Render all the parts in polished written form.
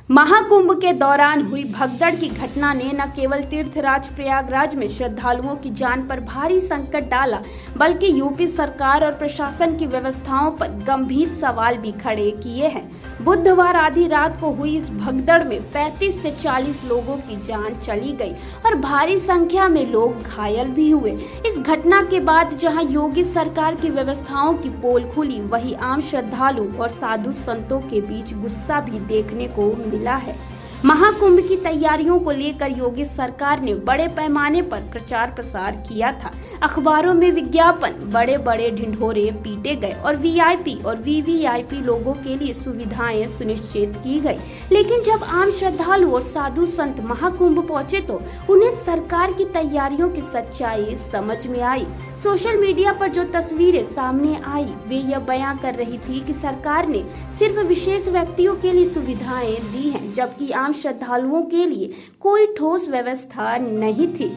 महाकुंभ के दौरान हुई भगदड़ की घटना ने न केवल तीर्थराज प्रयागराज में श्रद्धालुओं की जान पर भारी संकट डाला, बल्कि यूपी सरकार और प्रशासन की व्यवस्थाओं पर गंभीर सवाल भी खड़े किए हैं। बुधवार आधी रात को हुई इस भगदड़ में 35 से 40 लोगों की जान चली गई और भारी संख्या में लोग घायल भी हुए। इस घटना के बाद जहां योगी सरकार की व्यवस्थाओं की पोल खुली, वहीं आम श्रद्धालु और साधु संतों के बीच गुस्सा भी देखने को मिला है। महाकुंभ की तैयारियों को लेकर योगी सरकार ने बड़े पैमाने पर प्रचार प्रसार किया था। अखबारों में विज्ञापन, बड़े बड़े ढिंढोरे पीटे गए और वीआईपी और वीवीआईपी लोगों के लिए सुविधाएं सुनिश्चित की गई। लेकिन जब आम श्रद्धालु और साधु संत महाकुंभ पहुंचे तो उन्हें सरकार की तैयारियों की सच्चाई समझ में आई। सोशल मीडिया पर जो तस्वीरें सामने आई, वे यह बयां कर रही थी कि सरकार ने सिर्फ विशेष व्यक्तियों के लिए सुविधाएं दी हैं, जबकि आम श्रद्धालुओं के लिए कोई ठोस व्यवस्था नहीं थी।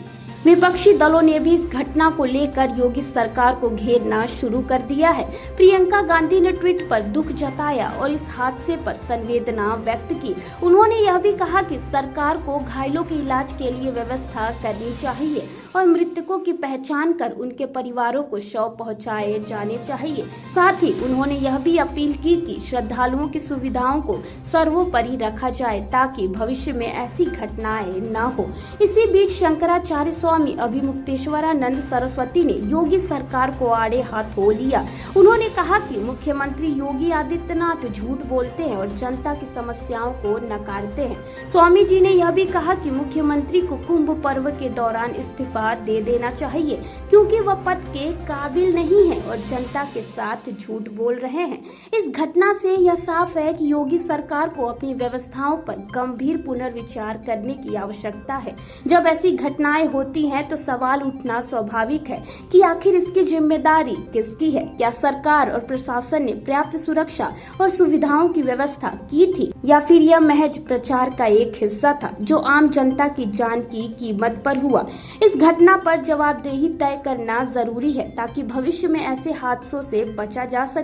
विपक्षी दलों ने भी इस घटना को लेकर योगी सरकार को घेरना शुरू कर दिया है। प्रियंका गांधी ने ट्वीट पर दुख जताया और इस हादसे पर संवेदना व्यक्त की। उन्होंने यह भी कहा कि सरकार को घायलों के इलाज के लिए व्यवस्था करनी चाहिए और मृतकों की पहचान कर उनके परिवारों को शव पहुंचाए जाने चाहिए। साथ ही उन्होंने यह भी अपील की कि श्रद्धालुओं की सुविधाओं को सर्वोपरि रखा जाए ताकि भविष्य में ऐसी घटनाएं न हो। इसी बीच शंकराचार्य स्वामी अभिमुक्तेश्वरानंद सरस्वती ने योगी सरकार को आड़े हाथों लिया। उन्होंने कहा कि मुख्यमंत्री योगी आदित्यनाथ झूठ बोलते हैं और जनता की समस्याओं को नकारते हैं। स्वामी जी ने यह भी कहा कि मुख्यमंत्री को कुंभ पर्व के दौरान इस्तीफा दे देना चाहिए, क्योंकि वह पद के काबिल नहीं है और जनता के साथ झूठ बोल रहे हैं। इस घटना से यह साफ है कि योगी सरकार को अपनी व्यवस्थाओं पर गंभीर पुनर्विचार करने की आवश्यकता है। जब ऐसी घटनाएं होती हैं तो सवाल उठना स्वाभाविक है कि आखिर इसकी जिम्मेदारी किसकी है। क्या सरकार और प्रशासन ने पर्याप्त सुरक्षा और सुविधाओं की व्यवस्था की थी, या फिर यह महज प्रचार का एक हिस्सा था जो आम जनता की जान की कीमत पर हुआ। इस घटना पर जवाबदेही तय करना जरूरी है ताकि भविष्य में ऐसे हादसों से बचा जा सके।